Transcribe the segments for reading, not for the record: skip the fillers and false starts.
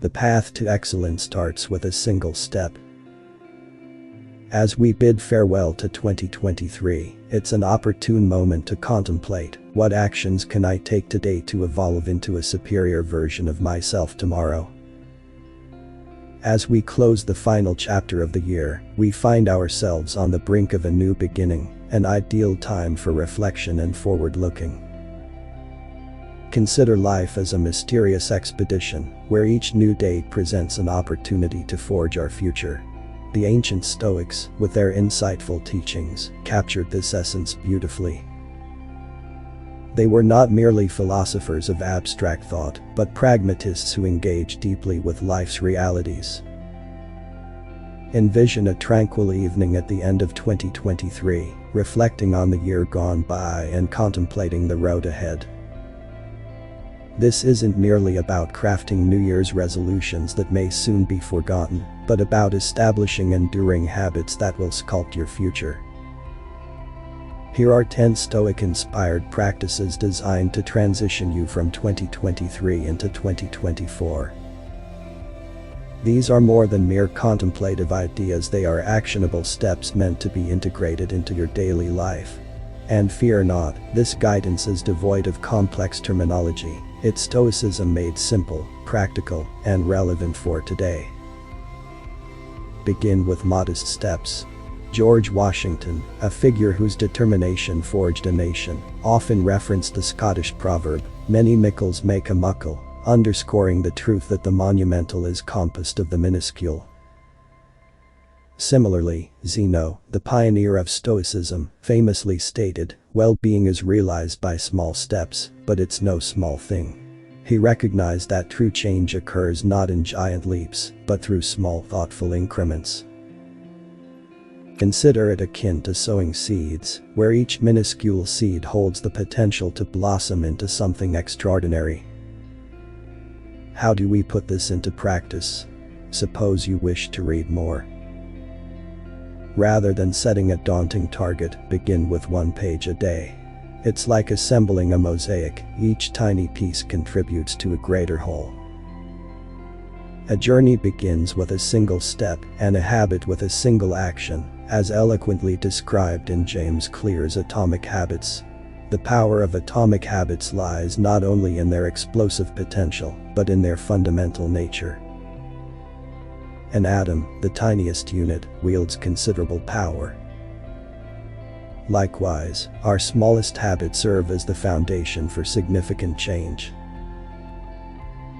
The path to excellence starts with a single step. As we bid farewell to 2023, it's an opportune moment to contemplate, what actions can I take today to evolve into a superior version of myself tomorrow? As we close the final chapter of the year, we find ourselves on the brink of a new beginning, an ideal time for reflection and forward-looking. Consider life as a mysterious expedition, where each new day presents an opportunity to forge our future. The ancient Stoics, with their insightful teachings, captured this essence beautifully. They were not merely philosophers of abstract thought, but pragmatists who engaged deeply with life's realities. Envision a tranquil evening at the end of 2023, reflecting on the year gone by and contemplating the road ahead. This isn't merely about crafting New Year's resolutions that may soon be forgotten, but about establishing enduring habits that will sculpt your future. Here are 10 Stoic-inspired practices designed to transition you from 2023 into 2024. These are more than mere contemplative ideas, they are actionable steps meant to be integrated into your daily life. And fear not, this guidance is devoid of complex terminology. It's Stoicism made simple, practical, and relevant for today. Begin with modest steps. George Washington, a figure whose determination forged a nation, often referenced the Scottish proverb, "Many mickles make a muckle," underscoring the truth that the monumental is composed of the minuscule. Similarly, Zeno, the pioneer of Stoicism, famously stated, "Well-being is realized by small steps, but it's no small thing." He recognized that true change occurs not in giant leaps, but through small thoughtful increments. Consider it akin to sowing seeds, where each minuscule seed holds the potential to blossom into something extraordinary. How do we put this into practice? Suppose you wish to read more. Rather than setting a daunting target, begin with 1 page a day. It's like assembling a mosaic, each tiny piece contributes to a greater whole. A journey begins with a single step, and a habit with a single action, as eloquently described in James Clear's Atomic Habits. The power of atomic habits lies not only in their explosive potential, but in their fundamental nature. An atom, the tiniest unit, wields considerable power. Likewise, our smallest habits serve as the foundation for significant change.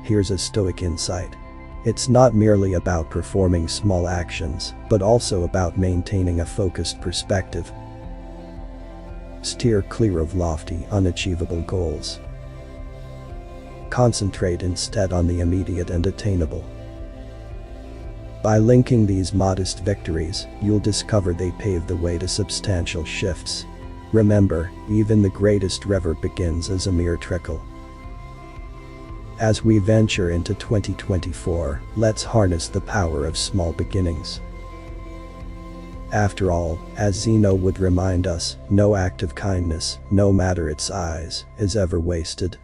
Here's a Stoic insight. It's not merely about performing small actions, but also about maintaining a focused perspective. Steer clear of lofty, unachievable goals. Concentrate instead on the immediate and attainable. By linking these modest victories, you'll discover they pave the way to substantial shifts. Remember, even the greatest river begins as a mere trickle. As we venture into 2024, let's harness the power of small beginnings. After all, as Zeno would remind us, no act of kindness, no matter its size, is ever wasted.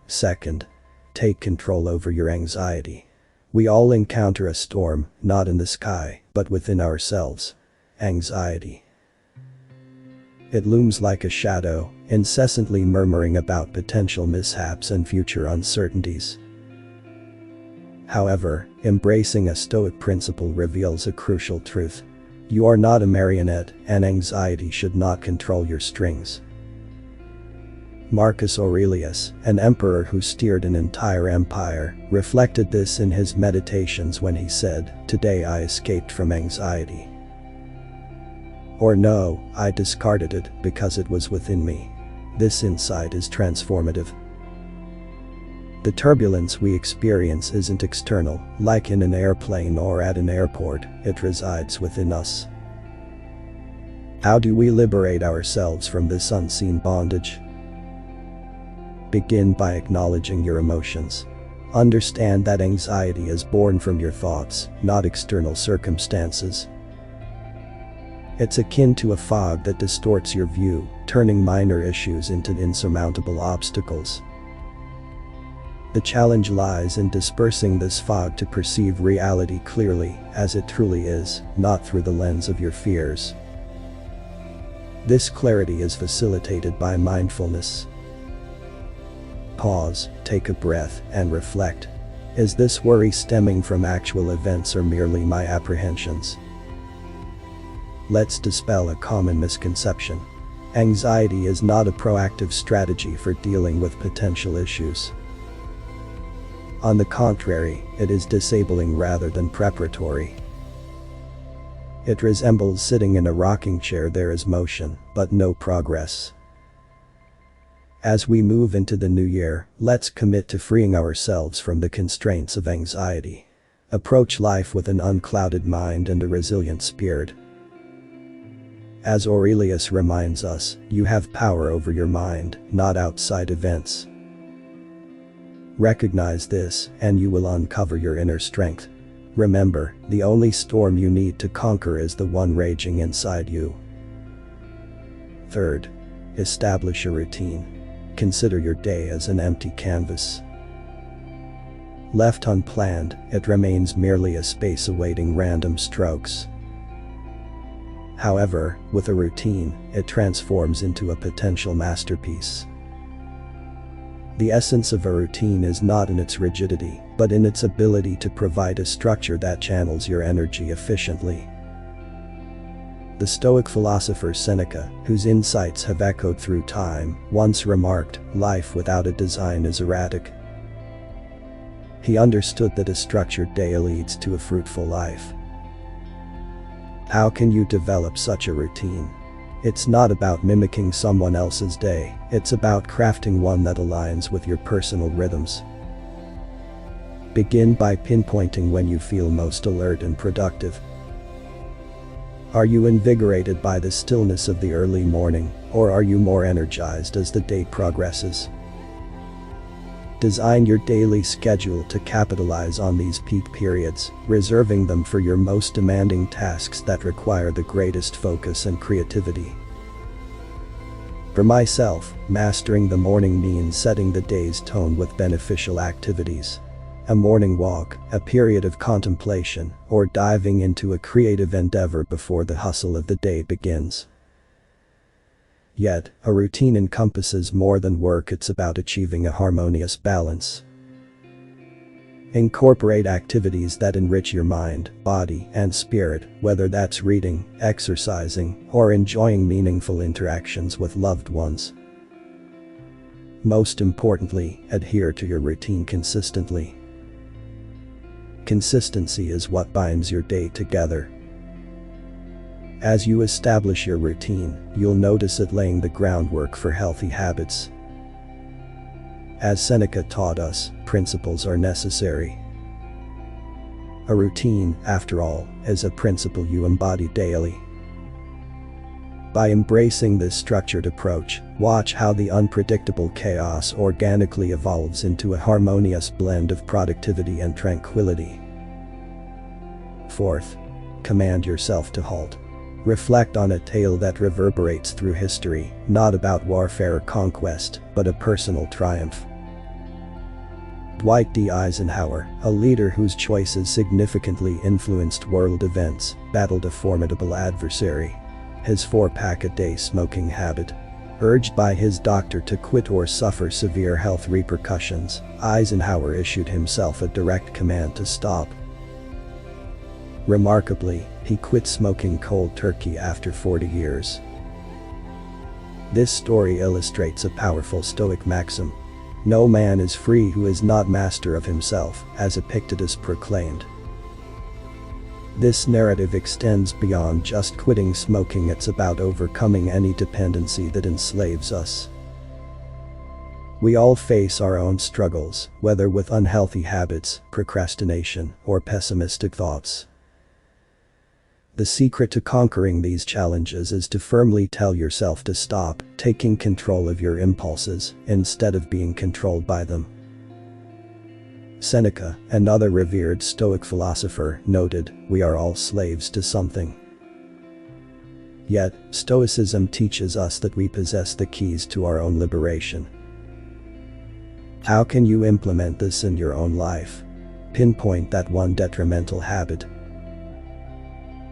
Second, take control over your anxiety. We all encounter a storm, not in the sky, but within ourselves. Anxiety. It looms like a shadow, incessantly murmuring about potential mishaps and future uncertainties. However, embracing a Stoic principle reveals a crucial truth. You are not a marionette, and anxiety should not control your strings. Marcus Aurelius, an emperor who steered an entire empire, reflected this in his meditations when he said, "Today I escaped from anxiety." Or no, I discarded it because it was within me. This insight is transformative. The turbulence we experience isn't external, like in an airplane or at an airport, it resides within us. How do we liberate ourselves from this unseen bondage? Begin by acknowledging your emotions. Understand that anxiety is born from your thoughts, not external circumstances. It's akin to a fog that distorts your view, turning minor issues into insurmountable obstacles. The challenge lies in dispersing this fog to perceive reality clearly, as it truly is, not through the lens of your fears. This clarity is facilitated by mindfulness. Pause, take a breath, and reflect. Is this worry stemming from actual events or merely my apprehensions? Let's dispel a common misconception. Anxiety is not a proactive strategy for dealing with potential issues. On the contrary, it is disabling rather than preparatory. It resembles sitting in a rocking chair. There is motion, but no progress. As we move into the new year, let's commit to freeing ourselves from the constraints of anxiety. Approach life with an unclouded mind and a resilient spirit. As Aurelius reminds us, you have power over your mind, not outside events. Recognize this, and you will uncover your inner strength. Remember, the only storm you need to conquer is the one raging inside you. Third, establish a routine. Consider your day as an empty canvas. Left unplanned, it remains merely a space awaiting random strokes. However, with a routine, it transforms into a potential masterpiece. The essence of a routine is not in its rigidity, but in its ability to provide a structure that channels your energy efficiently. The Stoic philosopher Seneca, whose insights have echoed through time, once remarked, "Life without a design is erratic." He understood that a structured day leads to a fruitful life. How can you develop such a routine? It's not about mimicking someone else's day, it's about crafting one that aligns with your personal rhythms. Begin by pinpointing when you feel most alert and productive. Are you invigorated by the stillness of the early morning, or are you more energized as the day progresses? Design your daily schedule to capitalize on these peak periods, reserving them for your most demanding tasks that require the greatest focus and creativity. For myself, mastering the morning means setting the day's tone with beneficial activities. A morning walk, a period of contemplation, or diving into a creative endeavor before the hustle of the day begins. Yet, a routine encompasses more than work. It's about achieving a harmonious balance. Incorporate activities that enrich your mind, body, and spirit, whether that's reading, exercising, or enjoying meaningful interactions with loved ones. Most importantly, adhere to your routine consistently. Consistency is what binds your day together. As you establish your routine, you'll notice it laying the groundwork for healthy habits. As Seneca taught us, principles are necessary. A routine, after all, is a principle you embody daily. By embracing this structured approach, watch how the unpredictable chaos organically evolves into a harmonious blend of productivity and tranquility. Fourth, command yourself to halt. Reflect on a tale that reverberates through history, not about warfare or conquest, but a personal triumph. Dwight D. Eisenhower, a leader whose choices significantly influenced world events, battled a formidable adversary. His 4-pack-a-day smoking habit. Urged by his doctor to quit or suffer severe health repercussions, Eisenhower issued himself a direct command to stop. Remarkably, he quit smoking cold turkey after 40 years. This story illustrates a powerful Stoic maxim. No man is free who is not master of himself, as Epictetus proclaimed. This narrative extends beyond just quitting smoking. It's about overcoming any dependency that enslaves us. We all face our own struggles, whether with unhealthy habits, procrastination, or pessimistic thoughts. The secret to conquering these challenges is to firmly tell yourself to stop, taking control of your impulses, instead of being controlled by them. Seneca, another revered Stoic philosopher, noted, "We are all slaves to something." Yet, Stoicism teaches us that we possess the keys to our own liberation. How can you implement this in your own life? Pinpoint that one detrimental habit.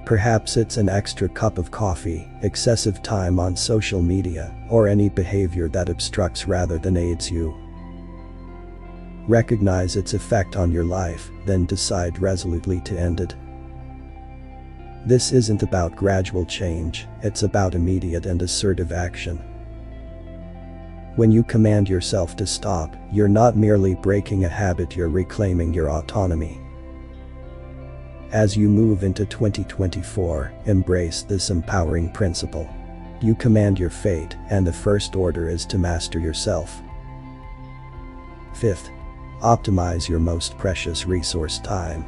Perhaps it's an extra cup of coffee, excessive time on social media, or any behavior that obstructs rather than aids you. Recognize its effect on your life, then decide resolutely to end it. This isn't about gradual change, it's about immediate and assertive action. When you command yourself to stop, you're not merely breaking a habit, you're reclaiming your autonomy. As you move into 2024, embrace this empowering principle. You command your fate, and the first order is to master yourself. Fifth, optimize your most precious resource, time.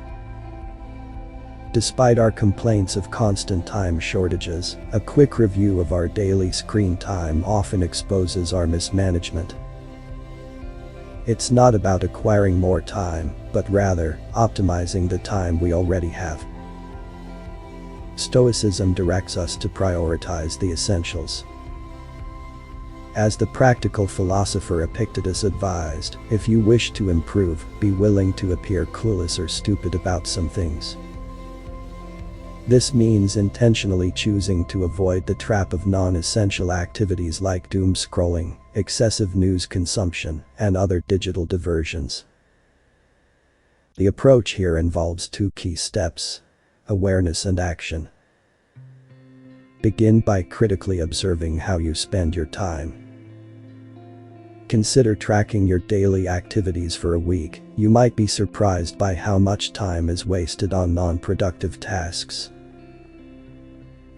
Despite our complaints of constant time shortages, a quick review of our daily screen time often exposes our mismanagement. It's not about acquiring more time, but rather, optimizing the time we already have. Stoicism directs us to prioritize the essentials. As the practical philosopher Epictetus advised, if you wish to improve, be willing to appear clueless or stupid about some things. This means intentionally choosing to avoid the trap of non-essential activities like doom scrolling, excessive news consumption, and other digital diversions. The approach here involves two key steps: awareness and action. Begin by critically observing how you spend your time. Consider tracking your daily activities for a week. You might be surprised by how much time is wasted on non-productive tasks.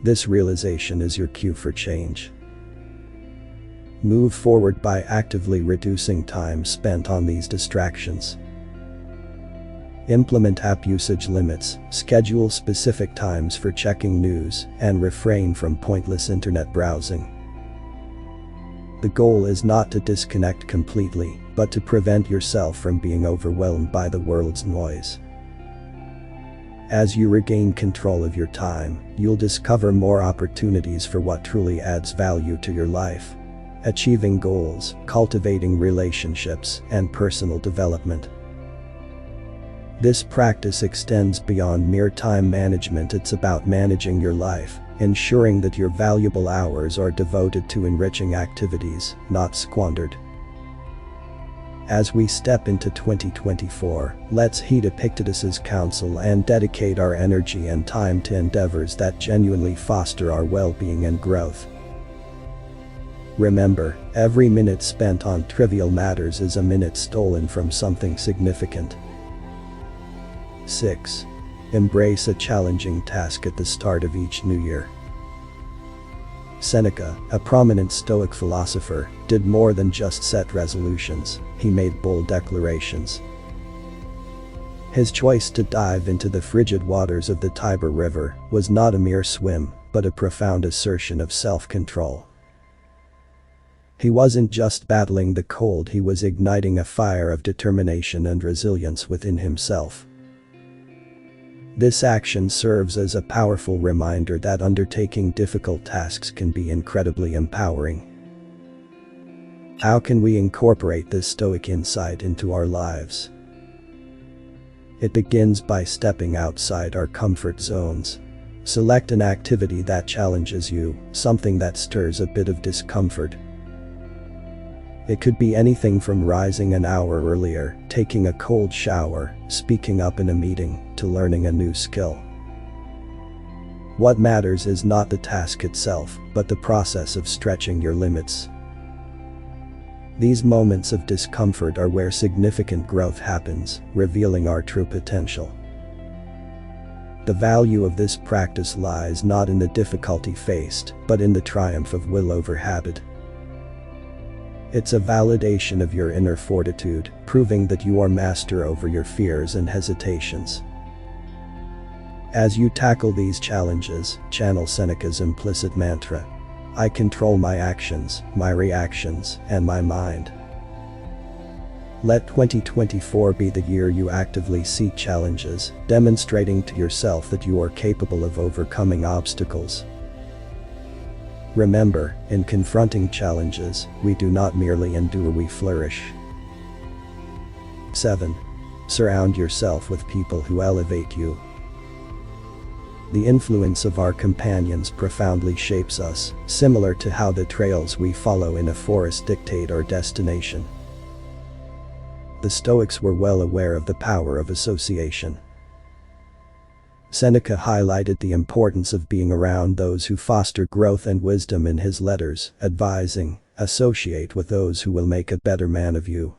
This realization is your cue for change. Move forward by actively reducing time spent on these distractions. Implement app usage limits, schedule specific times for checking news, and refrain from pointless internet browsing. The goal is not to disconnect completely, but to prevent yourself from being overwhelmed by the world's noise. As you regain control of your time, you'll discover more opportunities for what truly adds value to your life. Achieving goals, cultivating relationships, and personal development. This practice extends beyond mere time management. It's about managing your life, ensuring that your valuable hours are devoted to enriching activities, not squandered. As we step into 2024, let's heed Epictetus's counsel and dedicate our energy and time to endeavors that genuinely foster our well-being and growth. Remember, every minute spent on trivial matters is a minute stolen from something significant. 6. Embrace a challenging task at the start of each new year. Seneca, a prominent Stoic philosopher, did more than just set resolutions. He made bold declarations. His choice to dive into the frigid waters of the Tiber River was not a mere swim, but a profound assertion of self-control. He wasn't just battling the cold, he was igniting a fire of determination and resilience within himself. This action serves as a powerful reminder that undertaking difficult tasks can be incredibly empowering. How can we incorporate this Stoic insight into our lives? It begins by stepping outside our comfort zones. Select an activity that challenges you, something that stirs a bit of discomfort. It could be anything from rising an hour earlier, taking a cold shower, speaking up in a meeting, to learning a new skill. What matters is not the task itself, but the process of stretching your limits. These moments of discomfort are where significant growth happens, revealing our true potential. The value of this practice lies not in the difficulty faced, but in the triumph of will over habit. It's a validation of your inner fortitude, proving that you are master over your fears and hesitations. As you tackle these challenges, channel Seneca's implicit mantra: I control my actions, my reactions, and my mind. Let 2024 be the year you actively seek challenges, demonstrating to yourself that you are capable of overcoming obstacles. Remember, in confronting challenges, we do not merely endure, we flourish. 7. Surround yourself with people who elevate you. The influence of our companions profoundly shapes us, similar to how the trails we follow in a forest dictate our destination. The Stoics were well aware of the power of association. Seneca highlighted the importance of being around those who foster growth and wisdom in his letters, advising, "Associate with those who will make a better man of you."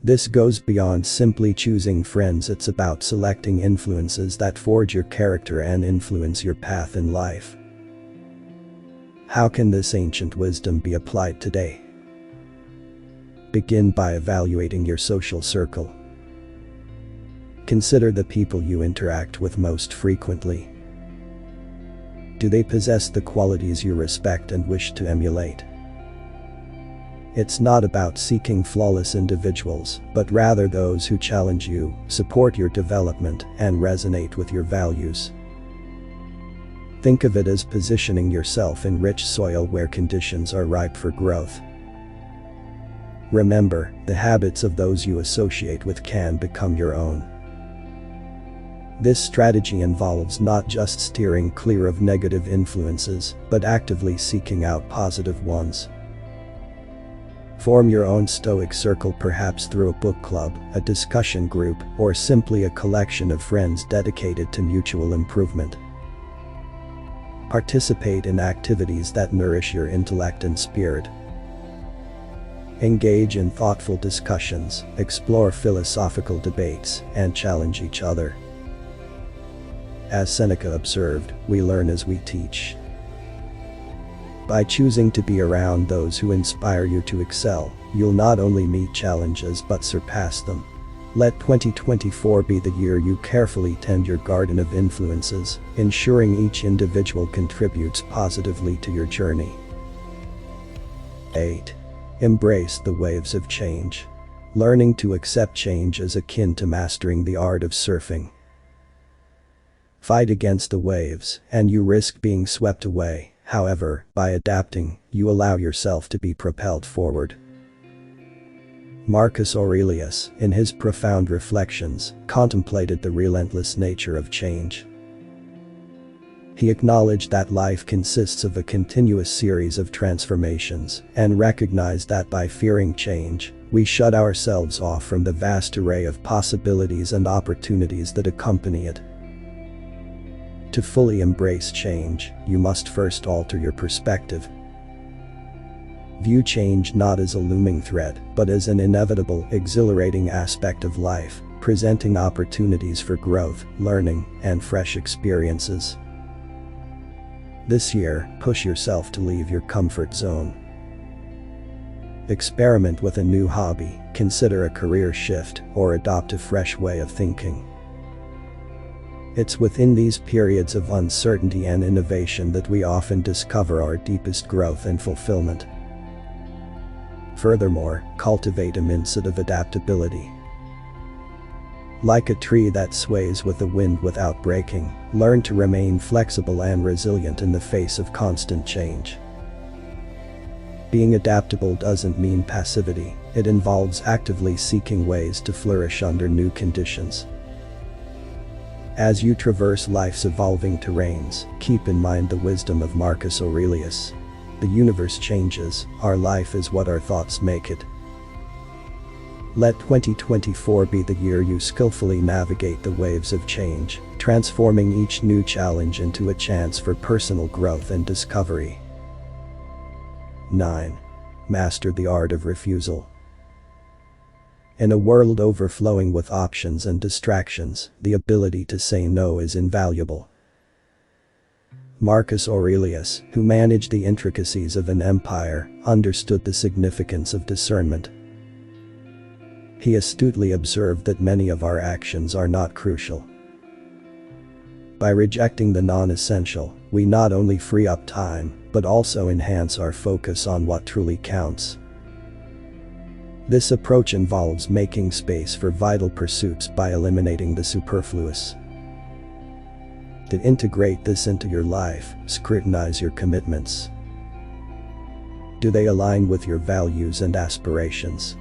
This goes beyond simply choosing friends. It's about selecting influences that forge your character and influence your path in life. How can this ancient wisdom be applied today? Begin by evaluating your social circle. Consider the people you interact with most frequently. Do they possess the qualities you respect and wish to emulate? It's not about seeking flawless individuals, but rather those who challenge you, support your development, and resonate with your values. Think of it as positioning yourself in rich soil where conditions are ripe for growth. Remember, the habits of those you associate with can become your own. This strategy involves not just steering clear of negative influences, but actively seeking out positive ones. Form your own Stoic circle, perhaps through a book club, a discussion group, or simply a collection of friends dedicated to mutual improvement. Participate in activities that nourish your intellect and spirit. Engage in thoughtful discussions, explore philosophical debates, and challenge each other. As Seneca observed, we learn as we teach. By choosing to be around those who inspire you to excel, you'll not only meet challenges but surpass them. Let 2024 be the year you carefully tend your garden of influences, ensuring each individual contributes positively to your journey. 8. Embrace the waves of change. Learning to accept change is akin to mastering the art of surfing. Fight against the waves, and you risk being swept away. However, by adapting, you allow yourself to be propelled forward. Marcus Aurelius, in his profound reflections, contemplated the relentless nature of change. He acknowledged that life consists of a continuous series of transformations, and recognized that by fearing change, we shut ourselves off from the vast array of possibilities and opportunities that accompany it. To fully embrace change, you must first alter your perspective. View change not as a looming threat, but as an inevitable, exhilarating aspect of life, presenting opportunities for growth, learning, and fresh experiences. This year, push yourself to leave your comfort zone. Experiment with a new hobby, consider a career shift, or adopt a fresh way of thinking. It's within these periods of uncertainty and innovation that we often discover our deepest growth and fulfillment. Furthermore, cultivate a mindset of adaptability. Like a tree that sways with the wind without breaking, learn to remain flexible and resilient in the face of constant change. Being adaptable doesn't mean passivity, it involves actively seeking ways to flourish under new conditions. As you traverse life's evolving terrains, keep in mind the wisdom of Marcus Aurelius. The universe changes, our life is what our thoughts make it. Let 2024 be the year you skillfully navigate the waves of change, transforming each new challenge into a chance for personal growth and discovery. 9. Master the art of refusal. In a world overflowing with options and distractions, the ability to say no is invaluable. Marcus Aurelius, who managed the intricacies of an empire, understood the significance of discernment. He astutely observed that many of our actions are not crucial. By rejecting the non-essential, we not only free up time, but also enhance our focus on what truly counts. This approach involves making space for vital pursuits by eliminating the superfluous. To integrate this into your life, scrutinize your commitments. Do they align with your values and aspirations?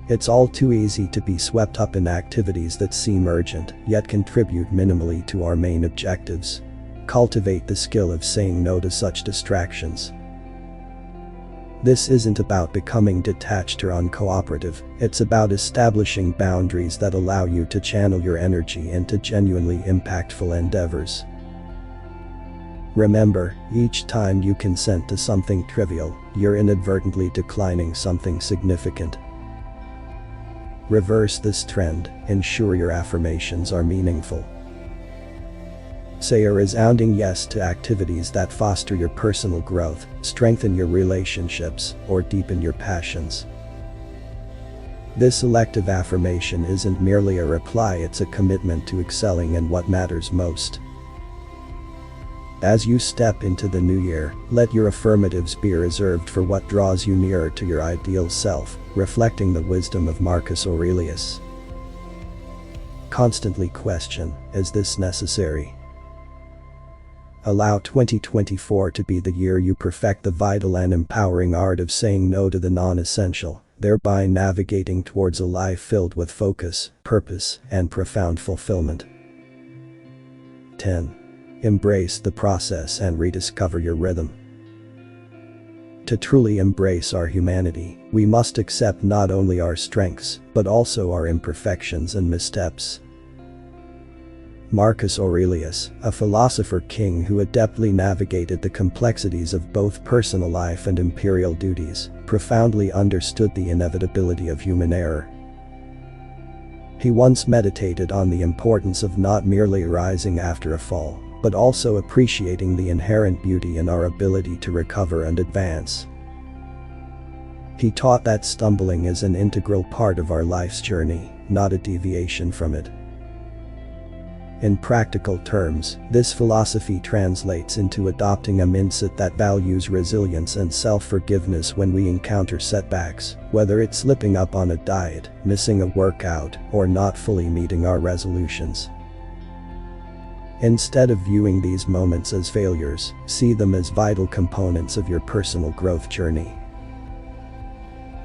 It's all too easy to be swept up in activities that seem urgent, yet contribute minimally to our main objectives. Cultivate the skill of saying no to such distractions. This isn't about becoming detached or uncooperative, it's about establishing boundaries that allow you to channel your energy into genuinely impactful endeavors. Remember, each time you consent to something trivial, you're inadvertently declining something significant. Reverse this trend, ensure your affirmations are meaningful. Say a resounding yes to activities that foster your personal growth, strengthen your relationships, or deepen your passions. This selective affirmation isn't merely a reply, it's a commitment to excelling in what matters most. As you step into the new year, let your affirmatives be reserved for what draws you nearer to your ideal self, reflecting the wisdom of Marcus Aurelius. Constantly question, is this necessary? Allow 2024 to be the year you perfect the vital and empowering art of saying no to the non-essential, thereby navigating towards a life filled with focus, purpose, and profound fulfillment. 10. Embrace the process and rediscover your rhythm. To truly embrace our humanity, we must accept not only our strengths, but also our imperfections and missteps. Marcus Aurelius, a philosopher king who adeptly navigated the complexities of both personal life and imperial duties, profoundly understood the inevitability of human error. He once meditated on the importance of not merely rising after a fall, but also appreciating the inherent beauty in our ability to recover and advance. He taught that stumbling is an integral part of our life's journey, not a deviation from it. In practical terms, this philosophy translates into adopting a mindset that values resilience and self-forgiveness when we encounter setbacks, whether it's slipping up on a diet, missing a workout, or not fully meeting our resolutions. Instead of viewing these moments as failures, see them as vital components of your personal growth journey.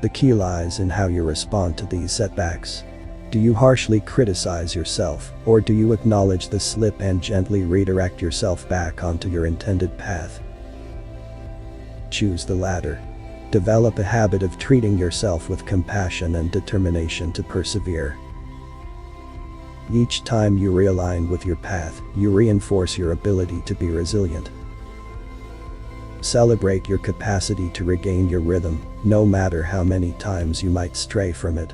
The key lies in how you respond to these setbacks. Do you harshly criticize yourself, or do you acknowledge the slip and gently redirect yourself back onto your intended path? Choose the latter. Develop a habit of treating yourself with compassion and determination to persevere. Each time you realign with your path, you reinforce your ability to be resilient. Celebrate your capacity to regain your rhythm, no matter how many times you might stray from it.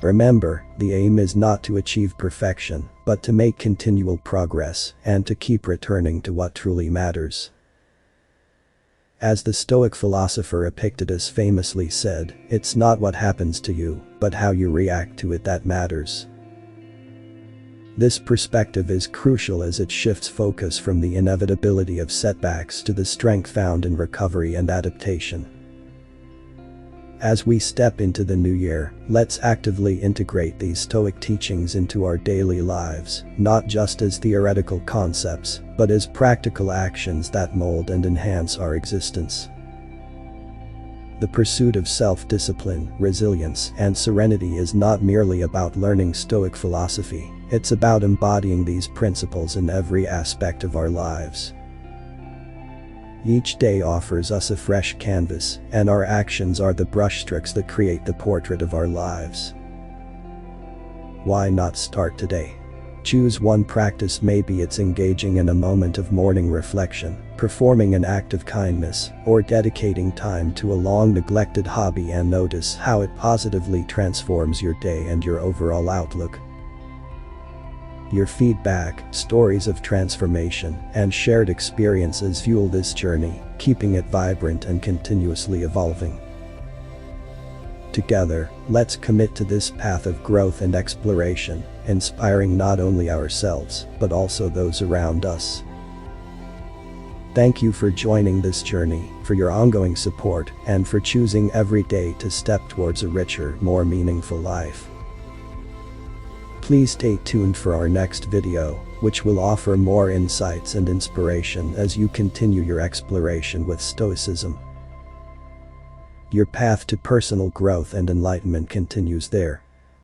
Remember, the aim is not to achieve perfection, but to make continual progress and to keep returning to what truly matters. As the Stoic philosopher Epictetus famously said, it's not what happens to you, but how you react to it that matters. This perspective is crucial as it shifts focus from the inevitability of setbacks to the strength found in recovery and adaptation. As we step into the new year, let's actively integrate these Stoic teachings into our daily lives, not just as theoretical concepts, but as practical actions that mold and enhance our existence. The pursuit of self-discipline, resilience, and serenity is not merely about learning Stoic philosophy, it's about embodying these principles in every aspect of our lives. Each day offers us a fresh canvas, and our actions are the brushstrokes that create the portrait of our lives. Why not start today? Choose one practice, maybe it's engaging in a moment of morning reflection, performing an act of kindness, or dedicating time to a long-neglected hobby, and notice how it positively transforms your day and your overall outlook. Your feedback, stories of transformation, and shared experiences fuel this journey, keeping it vibrant and continuously evolving. Together, let's commit to this path of growth and exploration, inspiring not only ourselves, but also those around us. Thank you for joining this journey, for your ongoing support, and for choosing every day to step towards a richer, more meaningful life. Please stay tuned for our next video, which will offer more insights and inspiration as you continue your exploration with Stoicism. Your path to personal growth and enlightenment continues there.